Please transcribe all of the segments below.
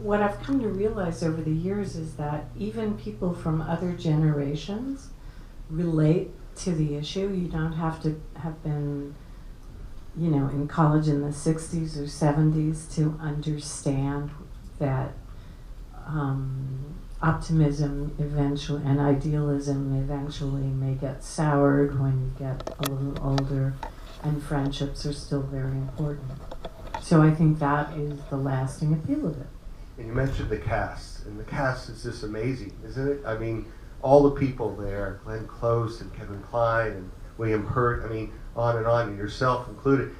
what I've come to realize over the years is that even people from other generations relate to the issue. You don't have to have been, in college in the 60s or 70s to understand that optimism eventually and idealism eventually may get soured when you get a little older, and friendships are still very important. So I think that is the lasting appeal of it. And you mentioned the cast, and the cast is just amazing, isn't it? I mean, all the people there, Glenn Close and Kevin Kline and William Hurt, on and yourself included,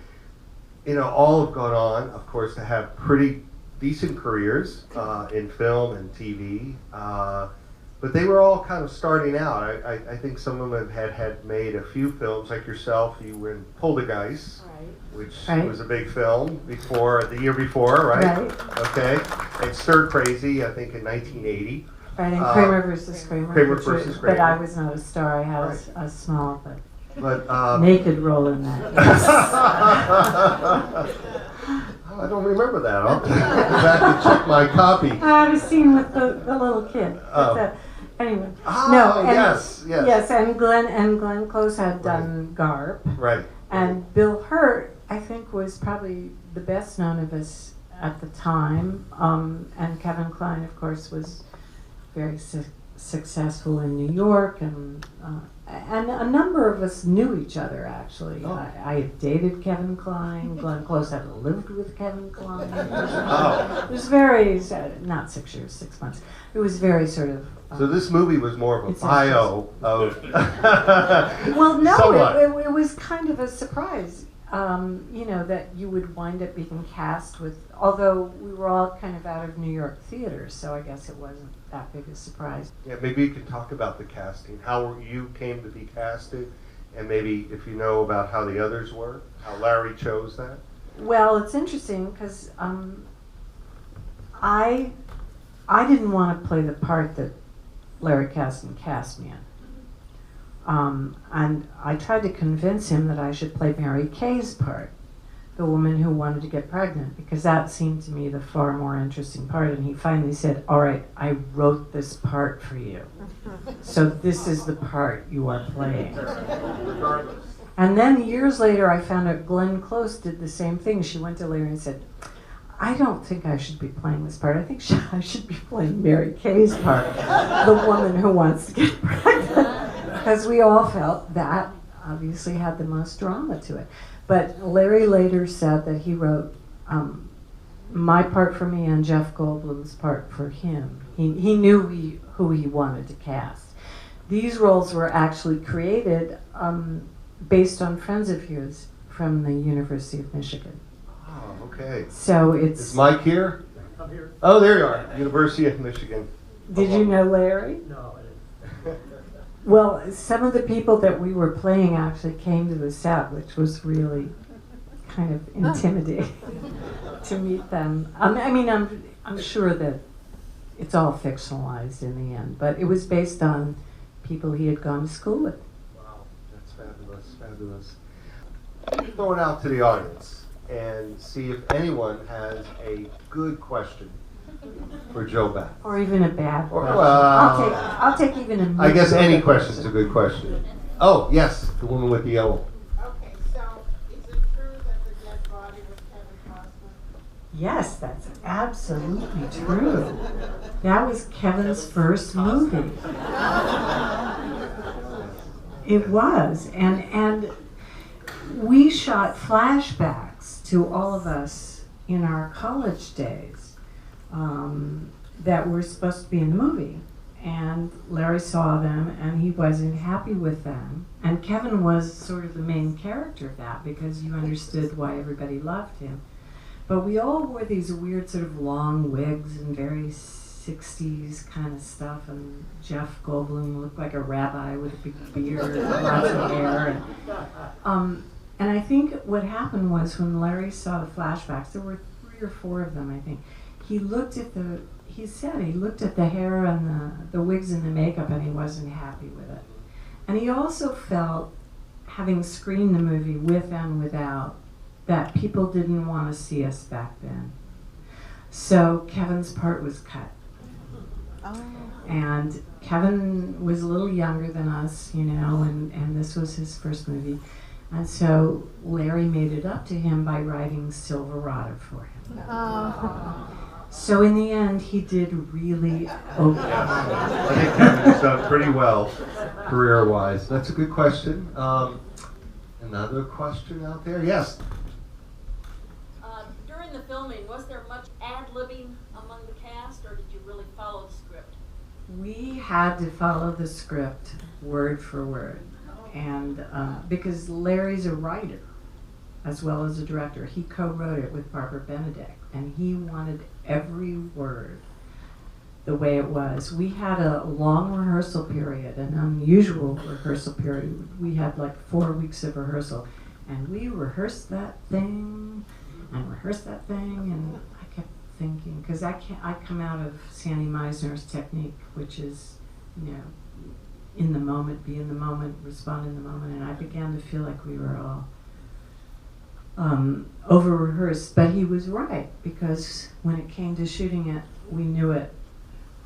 all have gone on, of course, to have pretty decent careers in film and TV, but they were all kind of starting out. I think some of them had made a few films, like yourself. You were in Poltergeist, which was a big film the year before, right? Okay. And Stir Crazy, I think, in 1980. Right, and Kramer versus Kramer. Kramer versus Kramer. But I was not a star. I had a small but naked role in that. I don't remember that. I'll go back and check my copy. I was seen with the little kid. Anyway. Yes, and Glenn Close had done Garp. Right. And Bill Hurt, I think, was probably the best known of us at the time. And Kevin Kline, of course, was very successful in New York, and a number of us knew each other, actually. I had dated Kevin Kline. Glenn Close had lived with Kevin Kline. It was very, not 6 years, 6 months. It was very sort of... so this movie was more of a bio of... Well, no, it was kind of a surprise, that you would wind up being cast with, although we were all kind of out of New York theaters, so I guess it wasn't that big a surprise. Yeah, maybe you could talk about the casting, how you came to be casted, and maybe if you know about how the others were, how Larry chose that. Well, it's interesting because I didn't want to play the part that Larry Kasdan cast me in. And I tried to convince him that I should play Mary Kay's part, the woman who wanted to get pregnant, because that seemed to me the far more interesting part. And he finally said, all right, I wrote this part for you. So this is the part you are playing. Regardless. And then years later, I found out Glenn Close did the same thing. She went to Larry and said, I don't think I should be playing this part. I think I should be playing Mary Kay's part, the woman who wants to get pregnant. Because we all felt that obviously had the most drama to it. But Larry later said that he wrote my part for me and Jeff Goldblum's part for him. He knew who he wanted to cast. These roles were actually created based on friends of his from the University of Michigan. Oh, okay. So it's... Is Mike here? I'm here. Oh, there you are. University of Michigan. Did you know Larry? No, I didn't. Well, some of the people that we were playing actually came to the set, which was really kind of intimidating to meet them. I'm sure that it's all fictionalized in the end, but it was based on people he had gone to school with. Wow, that's fabulous. Going out to the audience and see if anyone has a good question for Jobeth. Or even a bad question. Well, I'll take even a... I guess any question is a good question. Oh, yes, the woman with the yellow. Okay, so is it true that the dead body was Kevin Costner? Yes, that's absolutely true. That was Kevin's first movie. It was, and we shot flashbacks to all of us in our college days that were supposed to be in the movie. And Larry saw them, and he wasn't happy with them. And Kevin was sort of the main character of that, because you understood why everybody loved him. But we all wore these weird sort of long wigs and very 60s kind of stuff, and Jeff Goldblum looked like a rabbi with a big beard and lots of hair. And I think what happened was when Larry saw the flashbacks, there were 3 or 4 of them, I think, he looked at the hair and the wigs and the makeup, and he wasn't happy with it. And he also felt, having screened the movie with and without, that people didn't want to see us back then. So Kevin's part was cut. And Kevin was a little younger than us, you know, and this was his first movie. And so Larry made it up to him by writing Silverado for him. So in the end, he did really okay. I think Kevin's done pretty well career-wise. That's a good question. Another question out there? Yes. During the filming, was there much ad-libbing among the cast, or did you really follow the script? We had to follow the script word for word. And because Larry's a writer as well as a director, he co-wrote it with Barbara Benedict, and he wanted every word the way it was. We had a long rehearsal period, an unusual rehearsal period. We had like 4 weeks of rehearsal, and we rehearsed that thing, and I kept thinking, because I come out of Sandy Meisner's technique, which is, you know, in the moment, be in the moment, respond in the moment, and I began to feel like we were all over-rehearsed, but he was right, because when it came to shooting it, we knew it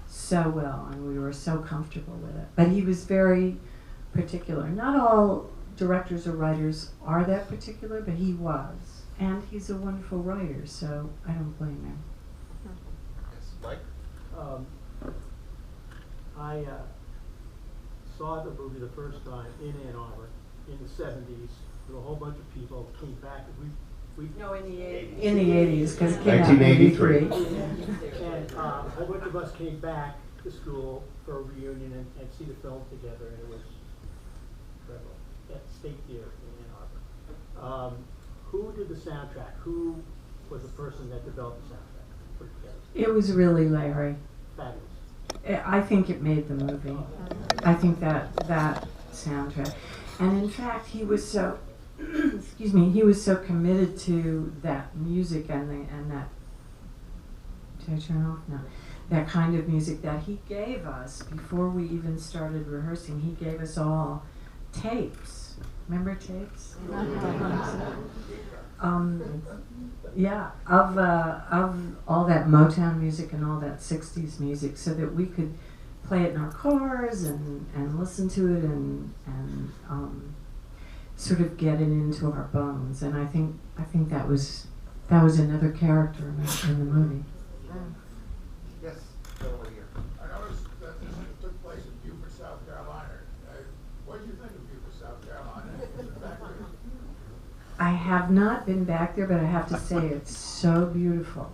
so well, and we were so comfortable with it. But he was very particular. Not all directors or writers are that particular, but he was, and he's a wonderful writer, so I don't blame him. Yes, Mike? I saw the movie the first time in Ann Arbor in the 70s with a whole bunch of people. Came back. No, in the 80s. In the 80s, because it came out in 1983. 83. And a whole bunch of us came back to school for a reunion and see the film together, and it was incredible. At State Theater in Ann Arbor. Who did the soundtrack? Who was the person that developed the soundtrack? Put it together. It was really Larry. Fabulous. I think it made the movie. I think that soundtrack. And in fact, he was so, excuse me, he was so committed to that music and that, did I turn off? No. That kind of music that he gave us, before we even started rehearsing, he gave us all tapes. Remember tapes? Yeah, of all that Motown music and all that 60s music, so that we could play it in our cars and listen to it and sort of get it into our bones. And I think that was another character in the movie. Yes, over here. I noticed that this took place in Beaufort, South Carolina. What did you think of Beaufort, South Carolina? Back there? I have not been back there, but I have to say it's so beautiful.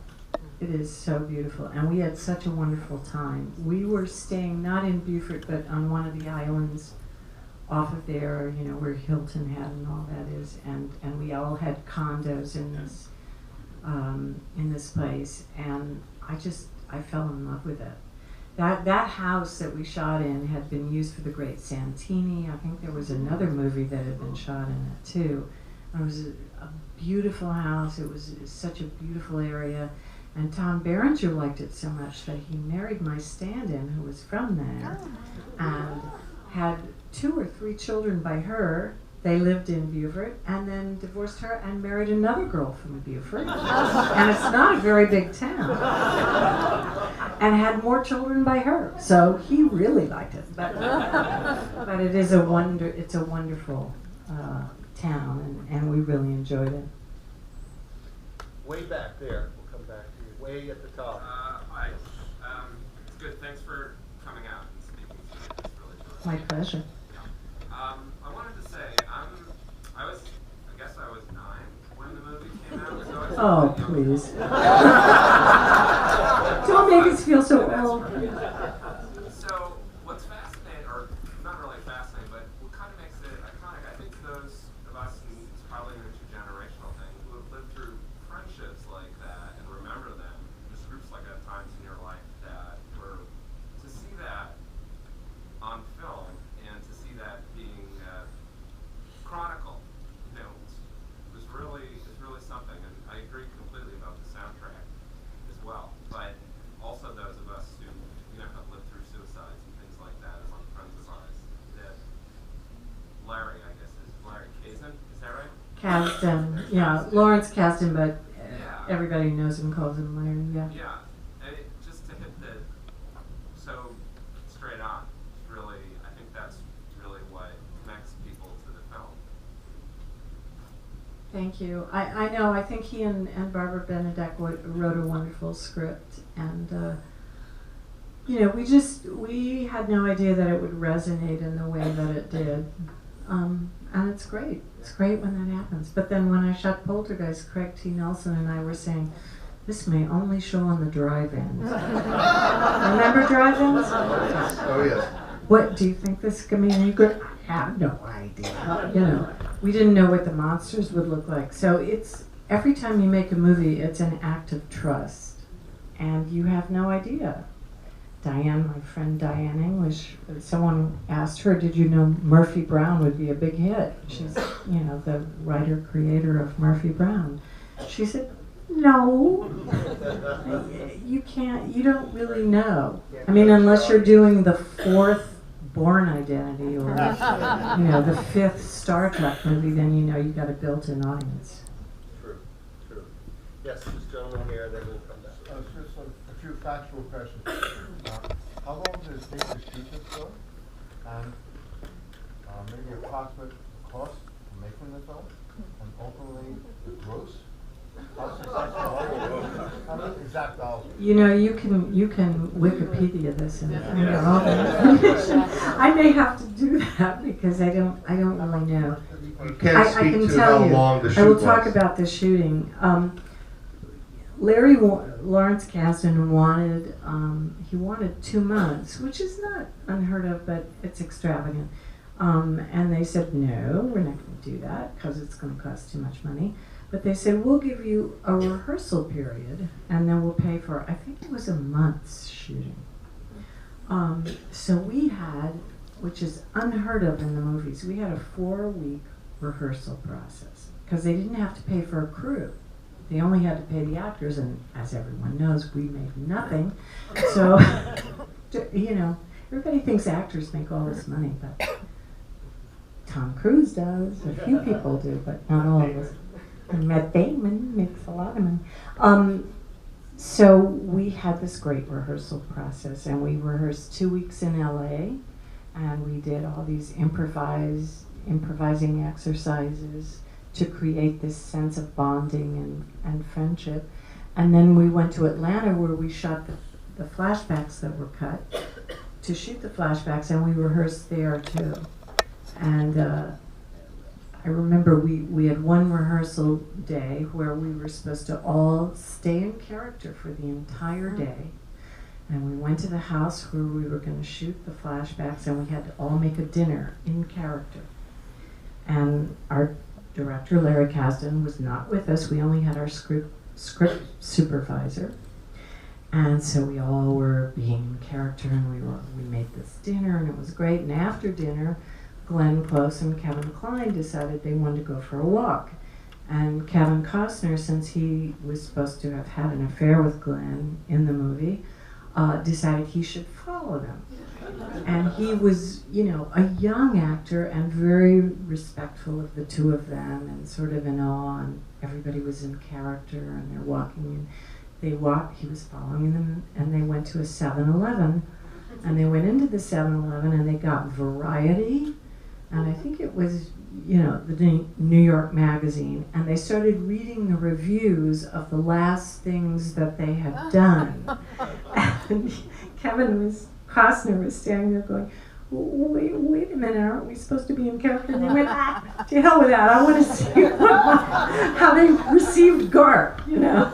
It is so beautiful, and we had such a wonderful time. We were staying not in Beaufort, but on one of the islands off of there, you know, where Hilton Head and all that is, and we all had condos in this place, and I fell in love with it. That house that we shot in had been used for the Great Santini. I think there was another movie that had been shot in it too. It was a beautiful house. It was such a beautiful area. And Tom Berenger liked it so much that he married my stand-in, who was from there, and had 2 or 3 children by her. They lived in Beaufort, and then divorced her and married another girl from Beaufort. And it's not a very big town. And had more children by her. So he really liked it. But it is it's a wonderful town, and we really enjoyed it. Way back there. We'll come back to you. Way at the top. Hi. It's good. Thanks for coming out and speaking to me. It's really terrific. My pleasure. I wanted to say, I guess I was 9 when the movie came out. So I was Oh, a young please. fool. Don't make us feel so old. So what's fascinating, or not really fascinating, but what kind of makes it iconic, I think those of us, and it's probably an intergenerational thing, who have lived through friendships like that and remember them, just groups like that, times in your life that were, to see that on film and to see that being chronicled, you know, it's really something. And I agree completely about the soundtrack as well. But also those of us who, you know, have lived through suicides and things like that as like friends of ours. That Larry, I guess, is Larry Kazan, is that right? Kasdan, yeah, Lawrence Kasdan, but Yeah. everybody knows him calls him Larry. Yeah. Yeah, and just to hit the so straight on, really, I think that's really what connects people to the film. Thank you. I know. I think he and Barbara Benedek wrote a wonderful script, and you know, we had no idea that it would resonate in the way that it did, and it's great. It's great when that happens. But then when I shot Poltergeist, Craig T. Nelson and I were saying, this may only show on the drive-ins. Remember drive-ins? Oh, yes. What do you think this is going to be? You go, I have no idea. You know, we didn't know what the monsters would look like. So it's every time you make a movie, it's an act of trust, and you have no idea. Diane, my friend Diane English, someone asked her, did you know Murphy Brown would be a big hit? She's, you know, the writer, creator of Murphy Brown. She said, no, you can't, you don't really know. I mean, unless you're doing the 4th Bourne Identity or, you know, the 5th Star Trek movie, then you know you've got a built-in audience. True, true. Yes, this gentleman here, then we'll come back. Just a few factual questions. How long did it take to shoot this film? And maybe approximate cost for making the film? And ultimately, the gross? How successful? I mean, exact dollars. You know, you can Wikipedia this and find out all the information. I may have to do that because I don't really know. You can't speak I can to tell how you. long the shoot I will was. talk about the shooting. Lawrence Kasdan wanted 2 months, which is not unheard of, but it's extravagant. And they said, no, we're not going to do that because it's going to cost too much money. But they said, we'll give you a rehearsal period, and then we'll pay for, I think it was a month's shooting. So we had, which is unheard of in the movies, we had a 4-week rehearsal process because they didn't have to pay for a crew. They only had to pay the actors, and as everyone knows, we made nothing. So, you know, everybody thinks actors make all this money, but Tom Cruise does, a few people do, but not all of us. And Matt Damon makes a lot of money. So we had this great rehearsal process, and we rehearsed 2 weeks in LA, and we did all these improvising exercises to create this sense of bonding and friendship. And then we went to Atlanta where we shot the flashbacks that were cut to shoot the flashbacks, and we rehearsed there too. And I remember we had one rehearsal day where we were supposed to all stay in character for the entire day. And we went to the house where we were going to shoot the flashbacks, and we had to all make a dinner in character. And our director, Larry Kasdan, was not with us. We only had our script supervisor. And so we all were being in character, and we made this dinner, and it was great. And after dinner, Glenn Close and Kevin Kline decided they wanted to go for a walk. And Kevin Costner, since he was supposed to have had an affair with Glenn in the movie, decided he should follow them. And he was, you know, a young actor and very respectful of the two of them and sort of in awe, and everybody was in character, and they're walking, and he was following them, and they went to a 7-Eleven, and they went into the 7-Eleven and they got Variety, and I think it was, you know, the New York Magazine, and they started reading the reviews of the last things that they had done. And Costner was standing there going, wait a minute, aren't we supposed to be in character? And they went, to hell with that, I want to see how they received Garp, you know.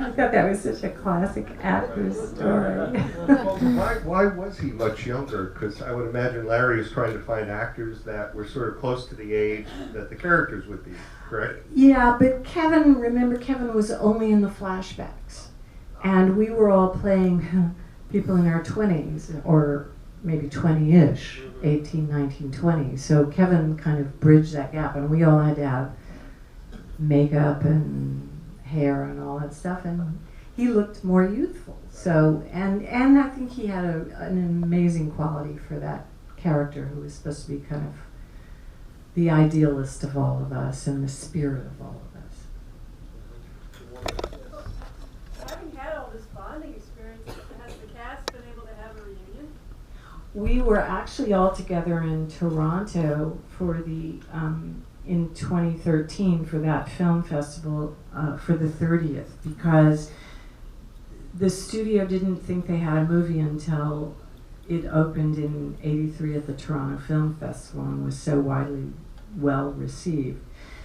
I thought that was such a classic actor's story. Well, why was he much younger? Because I would imagine Larry was trying to find actors that were sort of close to the age that the characters would be, correct? Yeah, but Kevin was only in the flashbacks. And we were all playing people in our 20s, or maybe 20-ish, 18, 19, 20. So Kevin kind of bridged that gap, and we all had to have makeup and hair and all that stuff, and he looked more youthful. So, and I think he had an amazing quality for that character who was supposed to be kind of the idealist of all of us and the spirit of all of us. We were actually all together in Toronto for the in 2013 for that film festival for the 30th, because the studio didn't think they had a movie until it opened in '83 at the Toronto Film Festival and was so widely well received.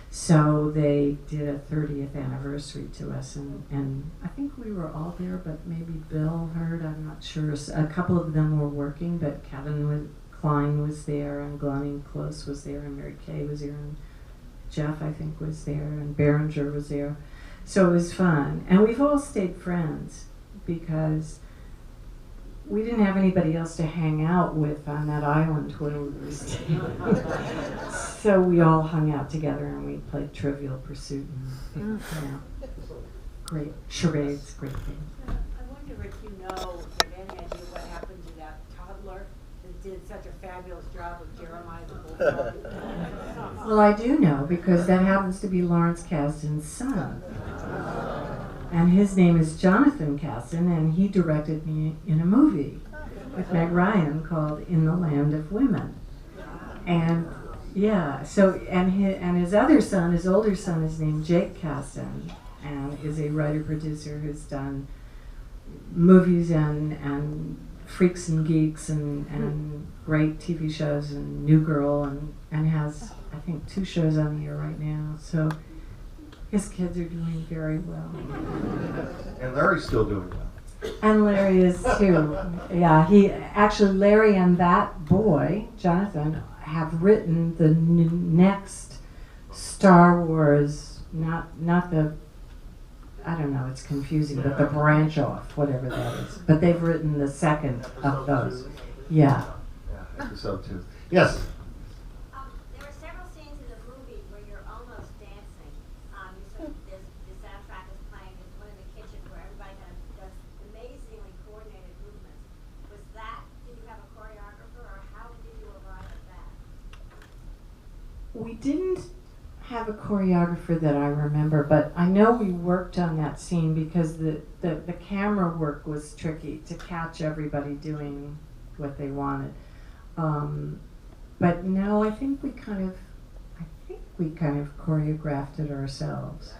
So they did a 30th anniversary to us, and I think we were all there, but maybe Bill heard, I'm not sure. A couple of them were working, but Klein was there, and Glennie Close was there, and Mary Kay was there, and Jeff, I think, was there, and Berenger was there. So it was fun. And we've all stayed friends because we didn't have anybody else to hang out with on that island where we were staying. So we all hung out together and we played Trivial Pursuit and great charades, great things. I wonder if you know, if any idea what happened to that toddler that did such a fabulous job of Jeremiah the Bulldog. Well, I do know because that happens to be Lawrence Kasdan's son. And his name is Jonathan Kasdan, and he directed me in a movie with Meg Ryan called In the Land of Women. And yeah, so and his other son, his older son, is named Jake Kasdan, and is a writer-producer who's done movies and Freaks and Geeks and great TV shows and New Girl and has, I think, 2 shows on the air right now. So his kids are doing very well. And Larry's still doing well. And Larry is too. Yeah, Larry and that boy, Jonathan, have written the next Star Wars, not the, I don't know, it's confusing, but the branch off, whatever that is. But they've written the second of those. Yeah. Yeah, episode 2. Yes? There are several scenes in the movie where you're almost dancing. The soundtrack is playing. There's one in the kitchen where everybody kind of does amazingly coordinated movements. Did you have a choreographer, or how did you arrive at that? We didn't have a choreographer that I remember, but I know we worked on that scene because the camera work was tricky to catch everybody doing what they wanted. But no, I think we kind of choreographed it ourselves.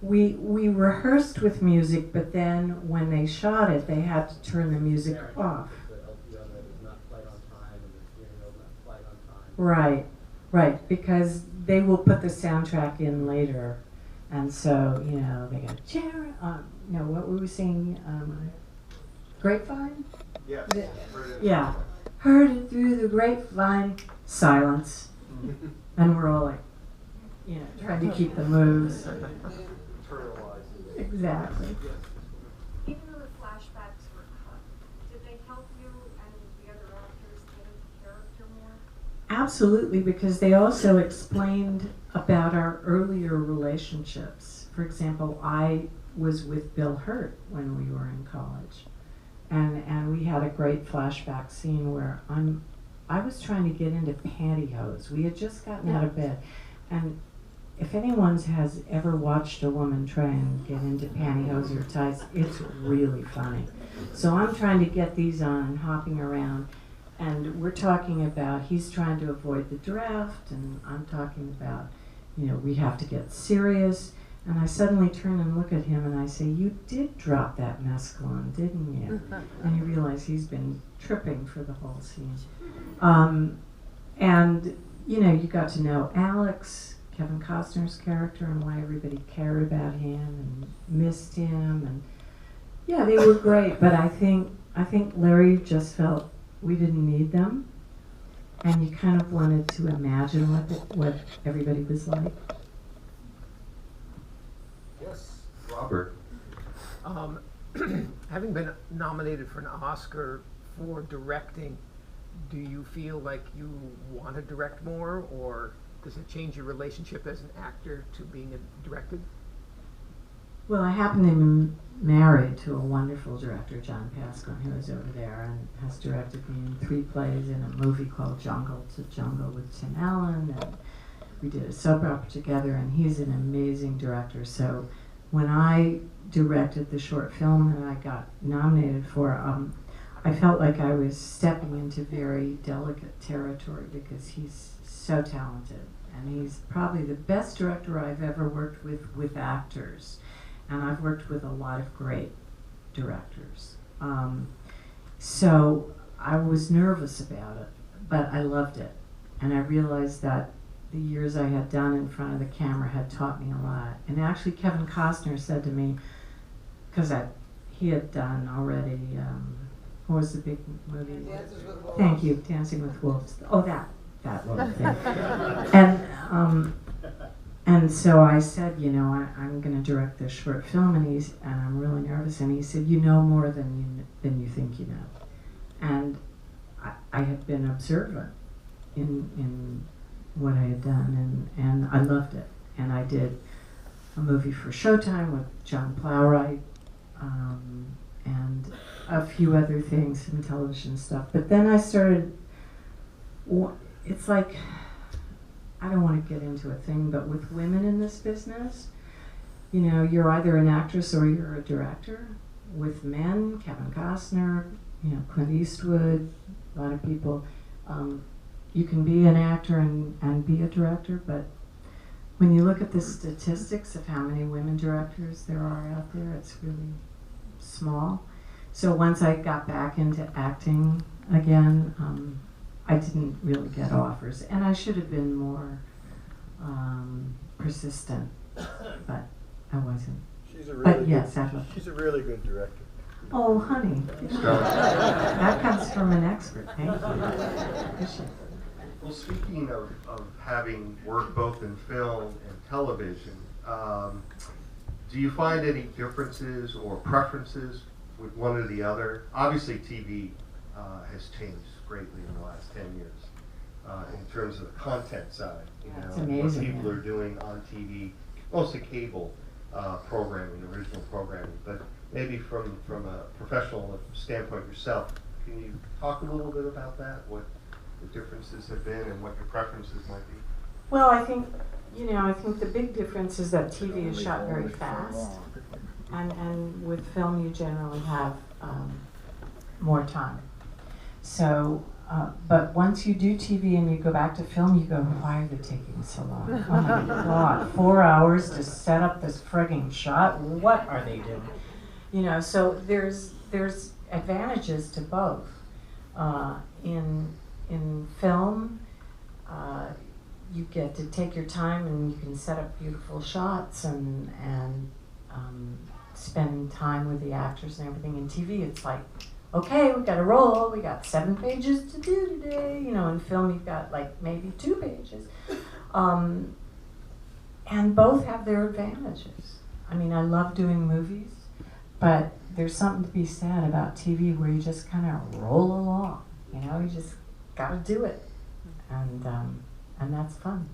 We rehearsed with music, but then when they shot it, they had to turn the music off. Right, because they will put the soundtrack in later, and so they go, no, what were we singing? Grapevine? Yes. Yeah. Heard it through the grapevine. Silence. And we're all like, trying to keep the moves. Exactly. Even though the flashbacks were cut, did they help you and the other actors get into character more? Absolutely, because they also explained about our earlier relationships. For example, I was with Bill Hurt when we were in college. And we had a great flashback scene where I was trying to get into pantyhose. We had just gotten out of bed. And if anyone has ever watched a woman try and get into pantyhose or tights, it's really funny. So I'm trying to get these on and hopping around. And we're talking about, he's trying to avoid the draft, and I'm talking about, we have to get serious. And I suddenly turn and look at him and I say, you did drop that mescaline, didn't you? And you realize he's been tripping for the whole scene. And, you got to know Alex, Kevin Costner's character, and why everybody cared about him and missed him. And yeah, they were great, but I think Larry just felt we didn't need them. And you kind of wanted to imagine what everybody was like. Yes, Robert. Having been nominated for an Oscar for directing, do you feel like you want to direct more, or does it change your relationship as an actor to being directed? Well, I happen to be married to a wonderful director, John Pasquin, who is over there and has directed me in 3 plays and a movie called Jungle to Jungle with Tim Allen, and we did a soap opera together, and he's an amazing director. So when I directed the short film that I got nominated for, I felt like I was stepping into very delicate territory because he's so talented. And he's probably the best director I've ever worked with actors. And I've worked with a lot of great directors. So I was nervous about it, but I loved it. And I realized that the years I had done in front of the camera had taught me a lot. And actually Kevin Costner said to me, because he had done already, what was the big movie? Dances with Wolves. Thank you, Dancing with Wolves. Oh, that little thing. And so I said, you know, I'm going to direct this short film, and I'm really nervous. And he said, you know more than you think you know. And I had been observant in what I had done, and I loved it. And I did a movie for Showtime with John Plowright, and a few other things, some television stuff. But then I started, it's like, I don't want to get into a thing, but with women in this business, you know, you're either an actress or you're a director. With men, Kevin Costner, you know, Clint Eastwood, a lot of people, you can be an actor and be a director, but when you look at the statistics of how many women directors there are out there, it's really small. So once I got back into acting again, I didn't really get offers, and I should have been more persistent, but I wasn't. She's a really But yes, she's a really good director. Oh, honey, that comes from an expert. Thank you. Appreciate it. Well, speaking of having worked both in film and television, do you find any differences or preferences with one or the other? Obviously, TV has changed greatly in the last 10 years in terms of the content side. You know, what people are doing on TV, mostly cable programming, original programming. But maybe from a professional standpoint yourself, can you talk a little bit about that? What the differences have been and what your preferences might be? Well, I think the big difference is that TV is shot very fast, and with film you generally have more time. So, but once you do TV and you go back to film, you go, why are they taking so long? Oh my God, 4 hours to set up this frigging shot? What are they doing? You know, so there's advantages to both. In film, you get to take your time and you can set up beautiful shots and spend time with the actors and everything. In TV, it's like, okay, we got to roll. We got 7 pages to do today. You know, in film, you've got like maybe 2 pages, and both have their advantages. I mean, I love doing movies, but there's something to be said about TV where you just kind of roll along. You know, you just got to do it, and that's fun.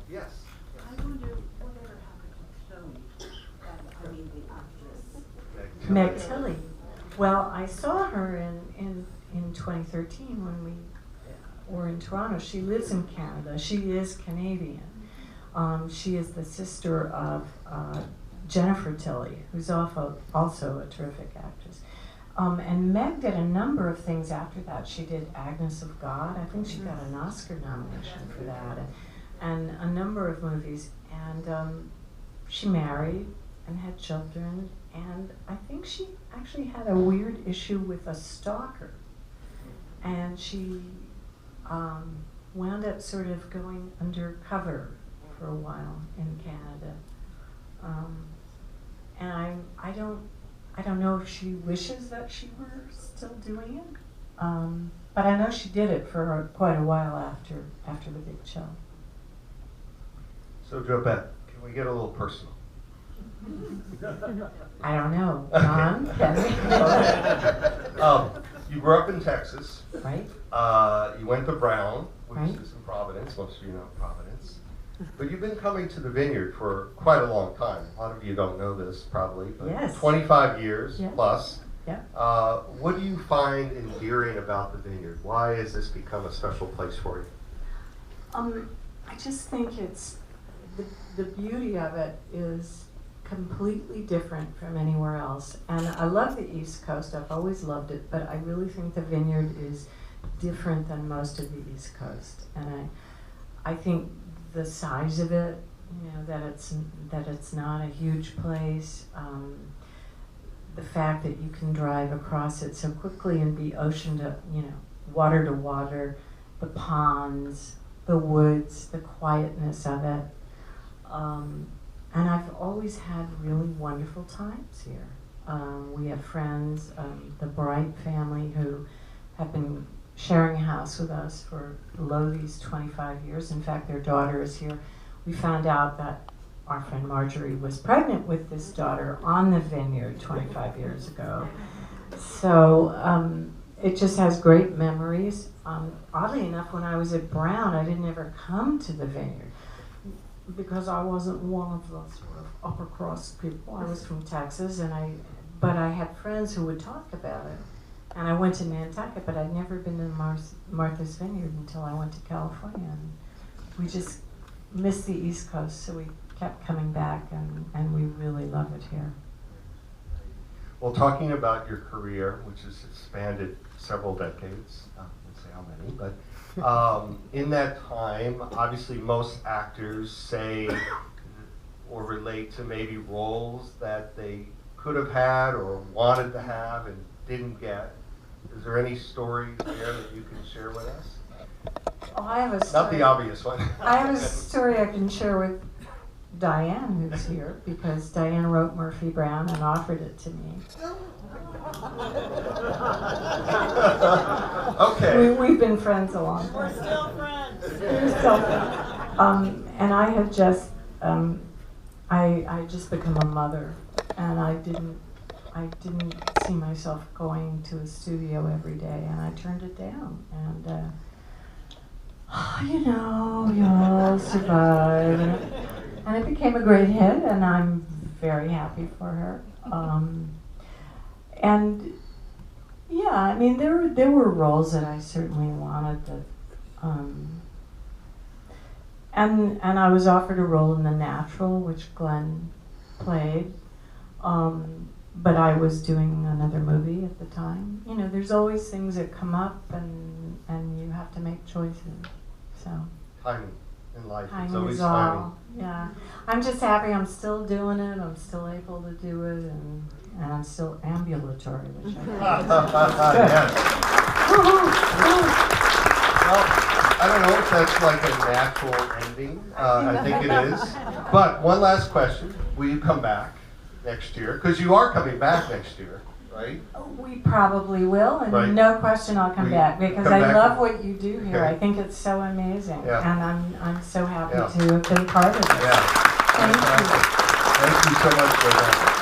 Yes. I wonder whatever happened to Chloe, the actress. Meg Tilly. Well, I saw her in 2013 when we were in Toronto. She lives in Canada. She is Canadian. She is the sister of Jennifer Tilly, who's also a terrific actress. And Meg did a number of things after that. She did Agnes of God. I think she got an Oscar nomination for that, and a number of movies. And she married and had children, and I think she actually had a weird issue with a stalker. And she wound up sort of going undercover for a while in Canada. And I don't know if she wishes that she were still doing it, but I know she did it for quite a while after the big show. So, Jobeth, can we get a little personal? I don't know. John? You grew up in Texas. Right. You went to Brown, which Right. is in Providence. Most of you know Providence. But you've been coming to the Vineyard for quite a long time. A lot of you don't know this probably, but Yes. 25 years Yeah. plus. Yeah. What do you find endearing about the Vineyard? Why has this become a special place for you? I just think it's the beauty of it is completely different from anywhere else, and I love the East Coast. I've always loved it, but I really think the vineyard is different than most of the East Coast, and I think the size of it, that it's not a huge place. The fact that you can drive across it so quickly and be ocean to, water to water, the ponds, the woods, the quietness of it. And I've always had really wonderful times here. We have friends, the Bright family, who have been sharing a house with us for these 25 years. In fact, their daughter is here. We found out that our friend Marjorie was pregnant with this daughter on the vineyard 25 years ago. So it just has great memories. Oddly enough, when I was at Brown, I didn't ever come to the vineyard because I wasn't one of the sort of upper crust people. I was from Texas, but I had friends who would talk about it. And I went to Nantucket, but I'd never been to Martha's Vineyard until I went to California. And we just missed the East Coast, so we kept coming back, and we really love it here. Well, talking about your career, which has expanded several decades, I won't say how many, but in that time, obviously most actors say or relate to maybe roles that they could have had or wanted to have and didn't get. Is there any stories there that you can share with us? Oh, I have a story. Not the obvious one. I have a story I can share with Diane, who's here, because Diane wrote Murphy Brown and offered it to me. Okay. We've been friends a long time. We're still friends. We're still friends. And I had just, I just become a mother, and I didn't see myself going to a studio every day, and I turned it down. And you'll survive. And it became a great hit, and I'm very happy for her. And yeah, I mean, there were roles that I certainly wanted that, and I was offered a role in The Natural, which Glenn played. But I was doing another movie at the time. There's always things that come up, and you have to make choices. So Timing in life. It's timing always is timing. all. Yeah, I'm just happy I'm still doing it. I'm still able to do it, and I'm still ambulatory, which I think Yes. Well, I don't know if that's like a natural ending. I think it is. But one last question. Will you come back next year? Because you are coming back next year, right? We probably will, and Right. no question I'll come back, because come I back. love what you do here. Okay. I think it's so amazing, Yeah. and I'm so happy Yeah. to have been part of it. Yeah. Thank you. Thank you so much for that.